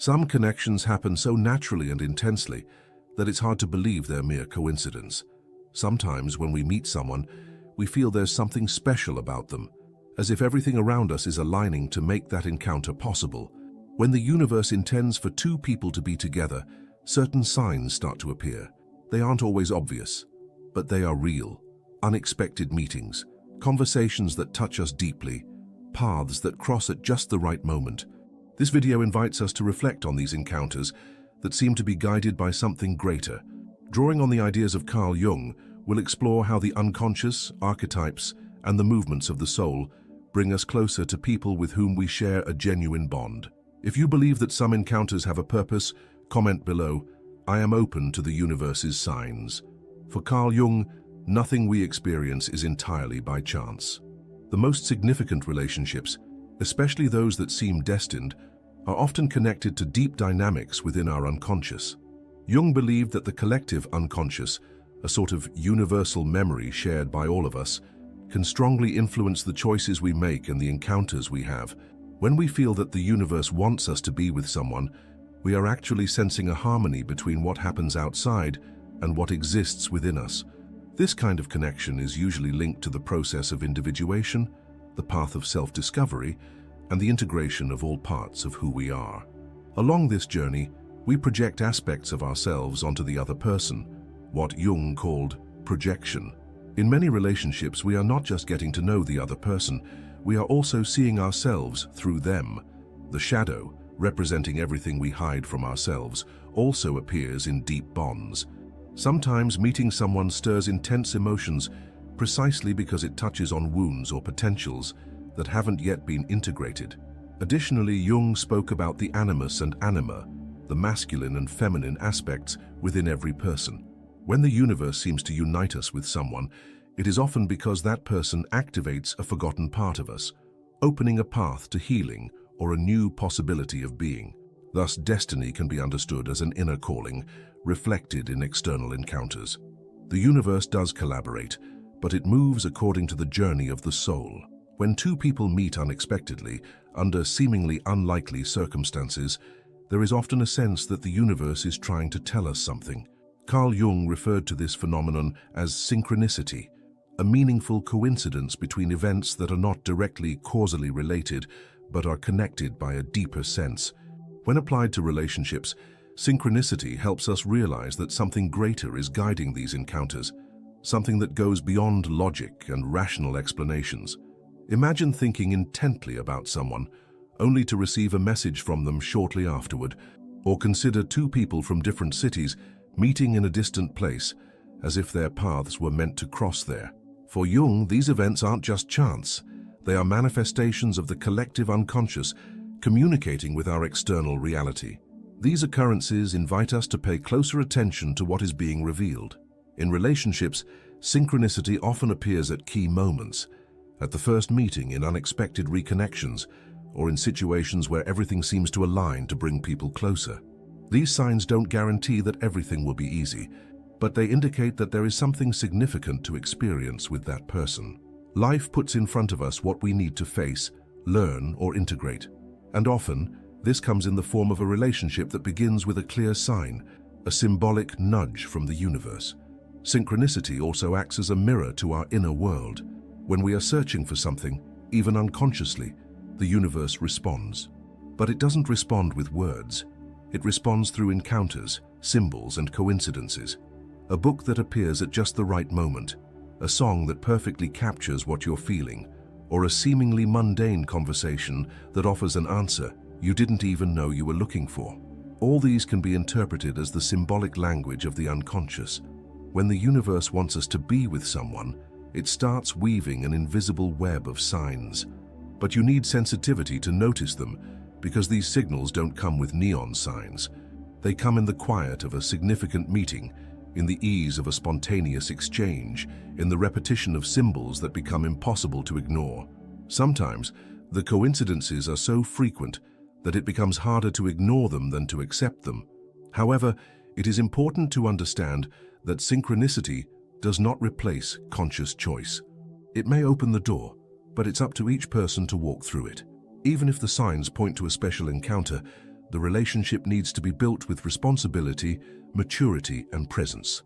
Some connections happen so naturally and intensely that it's hard to believe they're mere coincidence. Sometimes when we meet someone, we feel there's something special about them, as if everything around us is aligning to make that encounter possible. When the universe intends for two people to be together, certain signs start to appear. They aren't always obvious, but they are real. Unexpected meetings, conversations that touch us deeply, paths that cross at just the right moment. This video invites us to reflect on these encounters that seem to be guided by something greater. Drawing on the ideas of Carl Jung, we'll explore how the unconscious, archetypes, and the movements of the soul bring us closer to people with whom we share a genuine bond. If you believe that some encounters have a purpose, comment below. I am open to the universe's signs. For Carl Jung, nothing we experience is entirely by chance. The most significant relationships, especially those that seem destined, are often connected to deep dynamics within our unconscious. Jung believed that the collective unconscious, a sort of universal memory shared by all of us, can strongly influence the choices we make and the encounters we have. When we feel that the universe wants us to be with someone, we are actually sensing a harmony between what happens outside and what exists within us. This kind of connection is usually linked to the process of individuation, the path of self-discovery, and the integration of all parts of who we are. Along this journey, we project aspects of ourselves onto the other person, what Jung called projection. In many relationships, we are not just getting to know the other person, we are also seeing ourselves through them. The shadow, representing everything we hide from ourselves, also appears in deep bonds. Sometimes meeting someone stirs intense emotions precisely because it touches on wounds or potentials that haven't yet been integrated. Additionally, Jung spoke about the animus and anima, the masculine and feminine aspects within every person. When the universe seems to unite us with someone, it is often because that person activates a forgotten part of us, opening a path to healing or a new possibility of being. Thus, destiny can be understood as an inner calling, reflected in external encounters. The universe does collaborate, but it moves according to the journey of the soul. When two people meet unexpectedly, under seemingly unlikely circumstances, there is often a sense that the universe is trying to tell us something. Carl Jung referred to this phenomenon as synchronicity, a meaningful coincidence between events that are not directly causally related, but are connected by a deeper sense. When applied to relationships, synchronicity helps us realize that something greater is guiding these encounters, something that goes beyond logic and rational explanations. Imagine thinking intently about someone, only to receive a message from them shortly afterward, or consider two people from different cities meeting in a distant place, as if their paths were meant to cross there. For Jung, these events aren't just chance. They are manifestations of the collective unconscious communicating with our external reality. These occurrences invite us to pay closer attention to what is being revealed. In relationships, synchronicity often appears at key moments, at the first meeting, in unexpected reconnections, or in situations where everything seems to align to bring people closer. These signs don't guarantee that everything will be easy, but they indicate that there is something significant to experience with that person. Life puts in front of us what we need to face, learn, or integrate. And often, this comes in the form of a relationship that begins with a clear sign, a symbolic nudge from the universe. Synchronicity also acts as a mirror to our inner world. When we are searching for something, even unconsciously, the universe responds. But it doesn't respond with words. It responds through encounters, symbols, and coincidences. A book that appears at just the right moment, a song that perfectly captures what you're feeling, or a seemingly mundane conversation that offers an answer you didn't even know you were looking for. All these can be interpreted as the symbolic language of the unconscious. When the universe wants us to be with someone, it starts weaving an invisible web of signs. But you need sensitivity to notice them, because these signals don't come with neon signs. They come in the quiet of a significant meeting, in the ease of a spontaneous exchange, in the repetition of symbols that become impossible to ignore. Sometimes, the coincidences are so frequent that it becomes harder to ignore them than to accept them. However, it is important to understand that synchronicity does not replace conscious choice. It may open the door, but it's up to each person to walk through it. Even if the signs point to a special encounter, the relationship needs to be built with responsibility, maturity, and presence.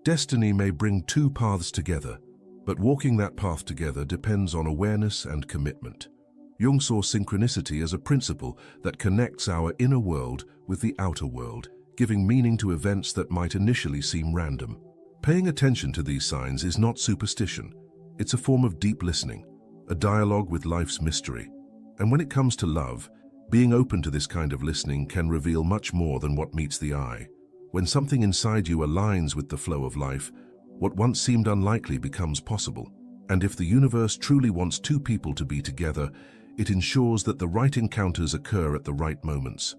Destiny may bring two paths together, but walking that path together depends on awareness and commitment. Jung saw synchronicity as a principle that connects our inner world with the outer world, giving meaning to events that might initially seem random. Paying attention to these signs is not superstition. It's a form of deep listening, a dialogue with life's mystery. And when it comes to love, being open to this kind of listening can reveal much more than what meets the eye. When something inside you aligns with the flow of life, what once seemed unlikely becomes possible. And if the universe truly wants two people to be together, it ensures that the right encounters occur at the right moments.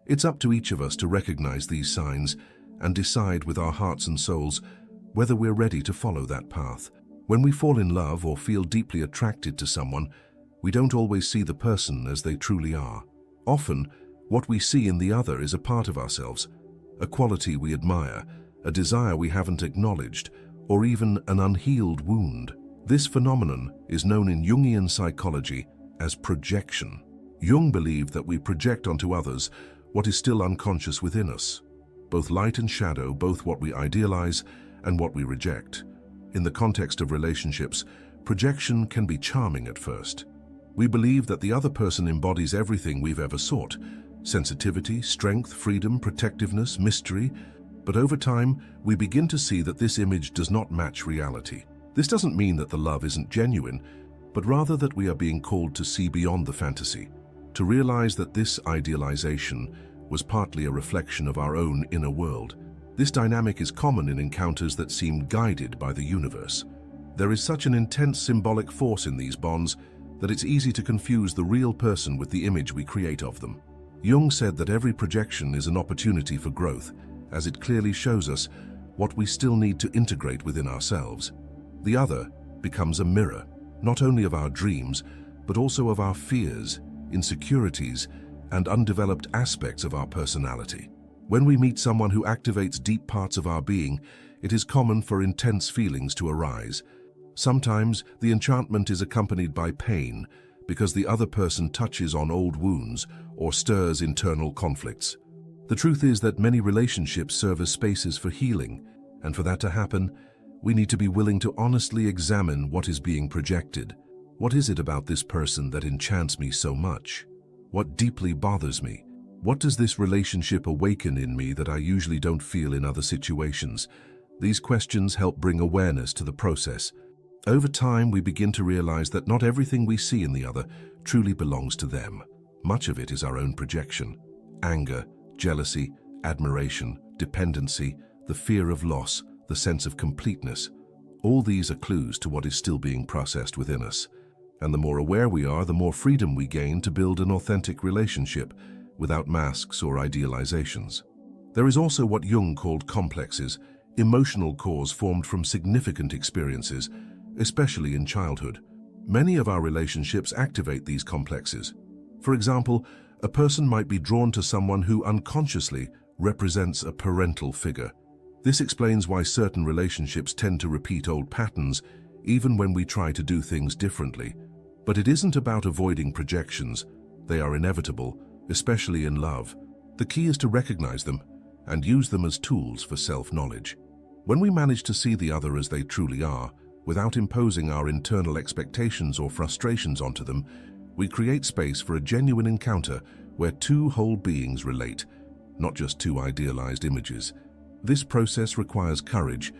It's up to each of us to recognize these signs and decide with our hearts and souls whether we're ready to follow that path. When we fall in love or feel deeply attracted to someone, we don't always see the person as they truly are. Often, what we see in the other is a part of ourselves, a quality we admire, a desire we haven't acknowledged, or even an unhealed wound. This phenomenon is known in Jungian psychology as projection. Jung believed that we project onto others what is still unconscious within us, both light and shadow, both what we idealize and what we reject. In the context of relationships, projection can be charming at first. We believe that the other person embodies everything we've ever sought: sensitivity, strength, freedom, protectiveness, mystery. But over time, we begin to see that this image does not match reality. This doesn't mean that the love isn't genuine, but rather that we are being called to see beyond the fantasy, to realize that this idealization was partly a reflection of our own inner world. This dynamic is common in encounters that seem guided by the universe. There is such an intense symbolic force in these bonds that it's easy to confuse the real person with the image we create of them. Jung said that every projection is an opportunity for growth, as it clearly shows us what we still need to integrate within ourselves. The other becomes a mirror, not only of our dreams, but also of our fears, insecurities, and undeveloped aspects of our personality. When we meet someone who activates deep parts of our being, it is common for intense feelings to arise. Sometimes the enchantment is accompanied by pain because the other person touches on old wounds or stirs internal conflicts. The truth is that many relationships serve as spaces for healing, and for that to happen, we need to be willing to honestly examine what is being projected. What is it about this person that enchants me so much? What deeply bothers me? What does this relationship awaken in me that I usually don't feel in other situations? These questions help bring awareness to the process. Over time, we begin to realize that not everything we see in the other truly belongs to them. Much of it is our own projection. Anger, jealousy, admiration, dependency, the fear of loss, the sense of completeness. All these are clues to what is still being processed within us. And the more aware we are, the more freedom we gain to build an authentic relationship without masks or idealizations. There is also what Jung called complexes, emotional cores formed from significant experiences, especially in childhood. Many of our relationships activate these complexes. For example, a person might be drawn to someone who unconsciously represents a parental figure. This explains why certain relationships tend to repeat old patterns, even when we try to do things differently. But it isn't about avoiding projections. They are inevitable, especially in love. The key is to recognize them and use them as tools for self-knowledge. When we manage to see the other as they truly are, without imposing our internal expectations or frustrations onto them, we create space for a genuine encounter where two whole beings relate, not just two idealized images. This process requires courage,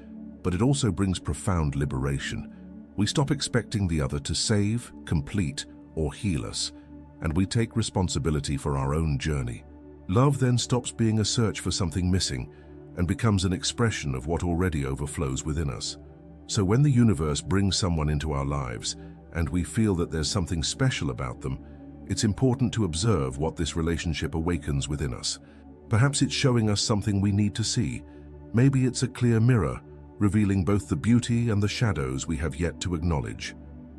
but it also brings profound liberation. We stop expecting the other to save, complete, or heal us, and we take responsibility for our own journey. Love then stops being a search for something missing and becomes an expression of what already overflows within us. So when the universe brings someone into our lives and we feel that there's something special about them, it's important to observe what this relationship awakens within us. Perhaps it's showing us something we need to see. Maybe it's a clear mirror, revealing both the beauty and the shadows we have yet to acknowledge.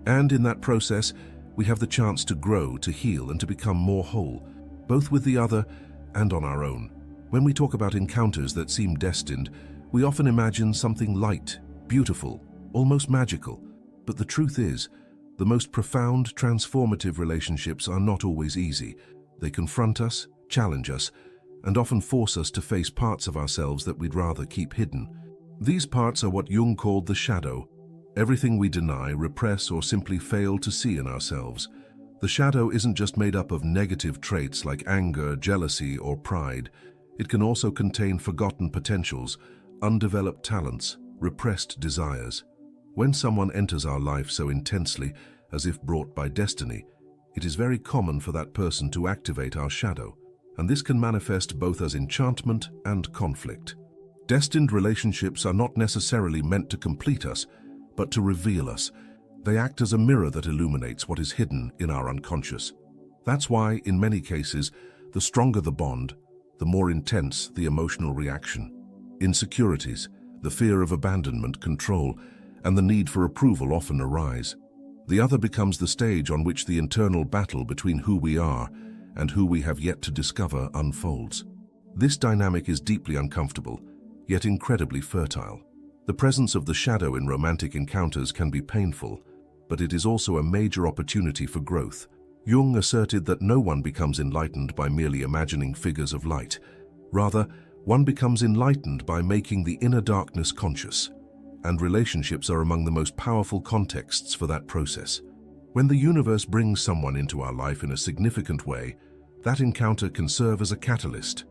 And in that process, we have the chance to grow, to heal, and to become more whole, both with the other and on our own. When we talk about encounters that seem destined, we often imagine something light, beautiful, almost magical. But the truth is, the most profound, transformative relationships are not always easy. They confront us, challenge us, and often force us to face parts of ourselves that we'd rather keep hidden. These parts are what Jung called the shadow, everything we deny, repress, or simply fail to see in ourselves. The shadow isn't just made up of negative traits like anger, jealousy, or pride. It can also contain forgotten potentials, undeveloped talents, repressed desires. When someone enters our life so intensely, as if brought by destiny, it is very common for that person to activate our shadow, and this can manifest both as enchantment and conflict. Destined relationships are not necessarily meant to complete us, but to reveal us. They act as a mirror that illuminates what is hidden in our unconscious. That's why, in many cases, the stronger the bond, the more intense the emotional reaction. Insecurities, the fear of abandonment, control, and the need for approval often arise. The other becomes the stage on which the internal battle between who we are and who we have yet to discover unfolds. This dynamic is deeply uncomfortable, yet incredibly fertile. The presence of the shadow in romantic encounters can be painful, but it is also a major opportunity for growth. Jung asserted that no one becomes enlightened by merely imagining figures of light. Rather, one becomes enlightened by making the inner darkness conscious. And relationships are among the most powerful contexts for that process. When the universe brings someone into our life in a significant way, that encounter can serve as a catalyst.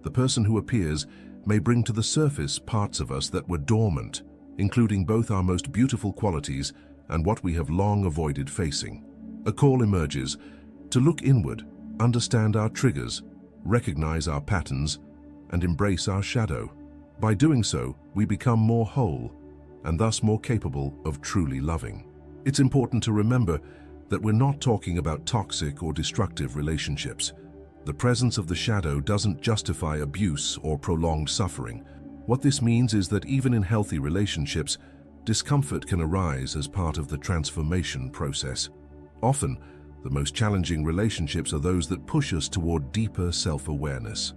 The person who appears may bring to the surface parts of us that were dormant, including both our most beautiful qualities and what we have long avoided facing. A call emerges to look inward, understand our triggers, recognize our patterns, and embrace our shadow. By doing so, we become more whole, and thus more capable of truly loving. It's important to remember that we're not talking about toxic or destructive relationships. The presence of the shadow doesn't justify abuse or prolonged suffering. What this means is that even in healthy relationships, discomfort can arise as part of the transformation process. Often, the most challenging relationships are those that push us toward deeper self-awareness.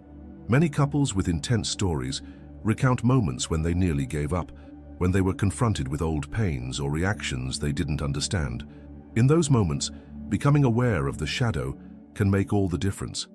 Many couples with intense stories recount moments when they nearly gave up, when they were confronted with old pains or reactions they didn't understand. In those moments, becoming aware of the shadow can make all the difference.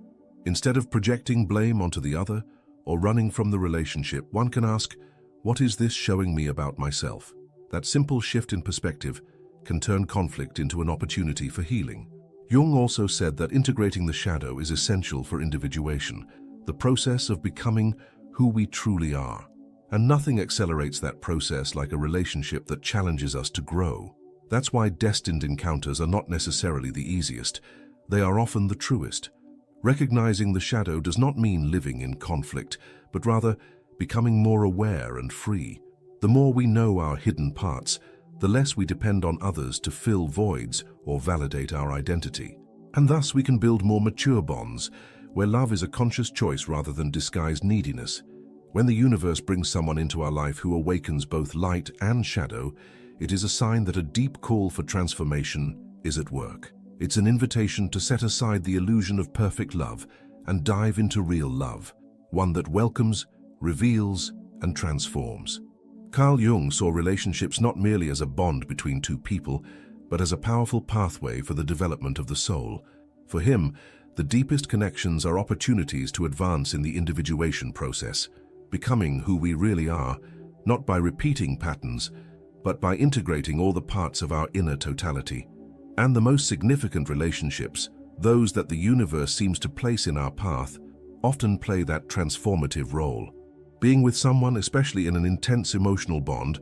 Instead of projecting blame onto the other or running from the relationship, one can ask, what is this showing me about myself? That simple shift in perspective can turn conflict into an opportunity for healing. Jung also said that integrating the shadow is essential for individuation, the process of becoming who we truly are. And nothing accelerates that process like a relationship that challenges us to grow. That's why destined encounters are not necessarily the easiest. They are often the truest. Recognizing the shadow does not mean living in conflict, but rather becoming more aware and free. The more we know our hidden parts, the less we depend on others to fill voids or validate our identity. And thus we can build more mature bonds, where love is a conscious choice rather than disguised neediness. When the universe brings someone into our life who awakens both light and shadow, it is a sign that a deep call for transformation is at work. It's an invitation to set aside the illusion of perfect love and dive into real love, one that welcomes, reveals, and transforms. Carl Jung saw relationships not merely as a bond between two people, but as a powerful pathway for the development of the soul. For him, the deepest connections are opportunities to advance in the individuation process, becoming who we really are, not by repeating patterns, but by integrating all the parts of our inner totality. And the most significant relationships, those that the universe seems to place in our path, often play that transformative role. Being with someone, especially in an intense emotional bond,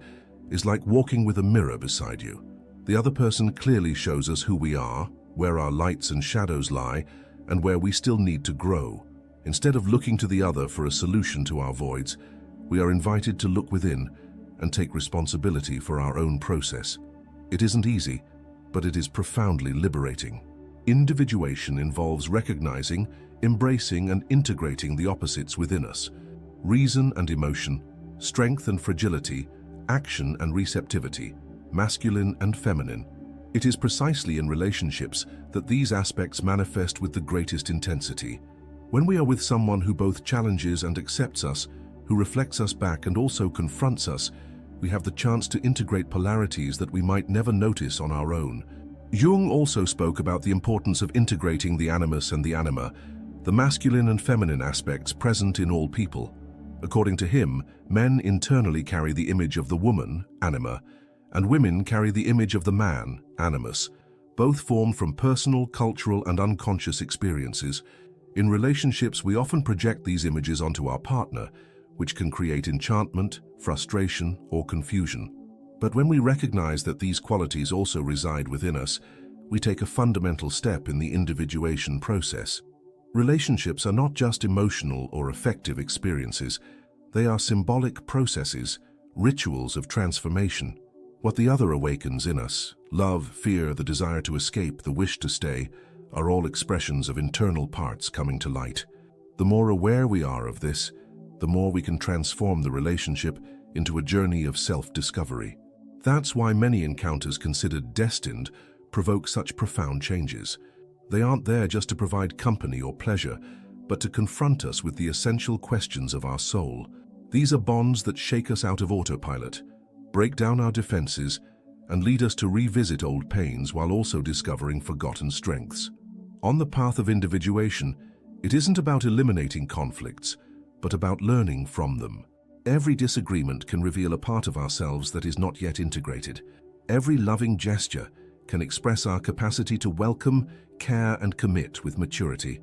is like walking with a mirror beside you. The other person clearly shows us who we are, where our lights and shadows lie, and where we still need to grow. Instead of looking to the other for a solution to our voids, we are invited to look within and take responsibility for our own process. It isn't easy, but it is profoundly liberating. Individuation involves recognizing, embracing, and integrating the opposites within us: reason and emotion, strength and fragility, action and receptivity, masculine and feminine. It is precisely in relationships that these aspects manifest with the greatest intensity. When we are with someone who both challenges and accepts us, who reflects us back and also confronts us, we have the chance to integrate polarities that we might never notice on our own. Jung also spoke about the importance of integrating the animus and the anima, the masculine and feminine aspects present in all people. According to him, men internally carry the image of the woman, anima, and women carry the image of the man, animus, both formed from personal, cultural, and unconscious experiences. In relationships, we often project these images onto our partner, which can create enchantment, frustration, or confusion. But when we recognize that these qualities also reside within us, we take a fundamental step in the individuation process. Relationships are not just emotional or affective experiences, they are symbolic processes, rituals of transformation. What the other awakens in us, love, fear, the desire to escape, the wish to stay, are all expressions of internal parts coming to light. The more aware we are of this, the more we can transform the relationship into a journey of self-discovery. That's why many encounters considered destined provoke such profound changes. They aren't there just to provide company or pleasure, but to confront us with the essential questions of our soul. These are bonds that shake us out of autopilot, break down our defenses, and lead us to revisit old pains while also discovering forgotten strengths. On the path of individuation, it isn't about eliminating conflicts, but about learning from them. Every disagreement can reveal a part of ourselves that is not yet integrated. Every loving gesture can express our capacity to welcome, care, and commit with maturity.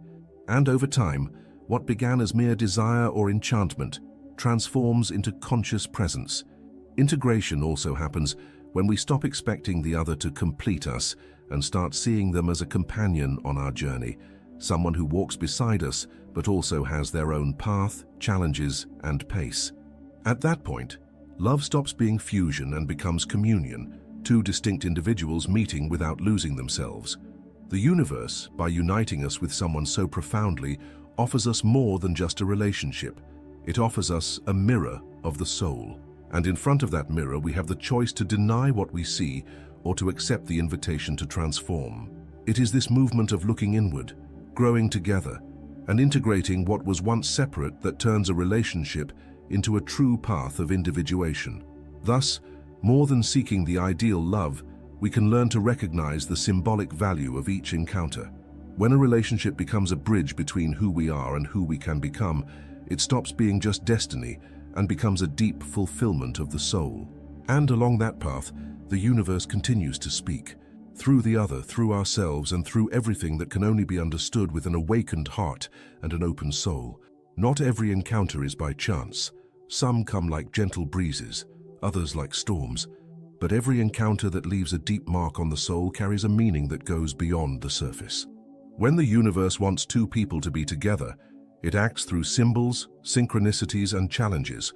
And over time, what began as mere desire or enchantment transforms into conscious presence. Integration also happens when we stop expecting the other to complete us and start seeing them as a companion on our journey, someone who walks beside us but also has their own path, challenges, and pace. At that point, love stops being fusion and becomes communion, two distinct individuals meeting without losing themselves. The universe, by uniting us with someone so profoundly, offers us more than just a relationship. It offers us a mirror of the soul. And in front of that mirror, we have the choice to deny what we see or to accept the invitation to transform. It is this movement of looking inward, growing together, and integrating what was once separate that turns a relationship into a true path of individuation. Thus, more than seeking the ideal love, we can learn to recognize the symbolic value of each encounter. When a relationship becomes a bridge between who we are and who we can become, it stops being just destiny and becomes a deep fulfillment of the soul. And along that path, the universe continues to speak, through the other, through ourselves, and through everything that can only be understood with an awakened heart and an open soul. Not every encounter is by chance. Some come like gentle breezes, others like storms, but every encounter that leaves a deep mark on the soul carries a meaning that goes beyond the surface. When the universe wants two people to be together, it acts through symbols, synchronicities, and challenges,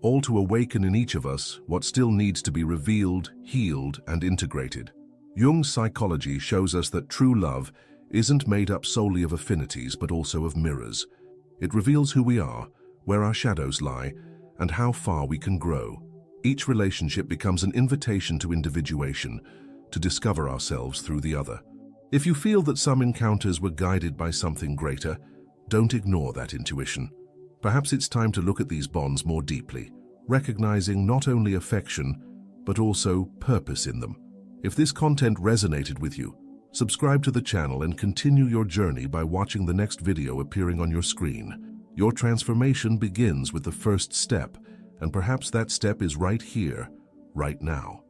all to awaken in each of us what still needs to be revealed, healed, and integrated. Jung's psychology shows us that true love isn't made up solely of affinities but also of mirrors. It reveals who we are, where our shadows lie, and how far we can grow. Each relationship becomes an invitation to individuation, to discover ourselves through the other. If you feel that some encounters were guided by something greater, don't ignore that intuition. Perhaps it's time to look at these bonds more deeply, recognizing not only affection, but also purpose in them. If this content resonated with you, subscribe to the channel and continue your journey by watching the next video appearing on your screen. Your transformation begins with the first step, and perhaps that step is right here, right now.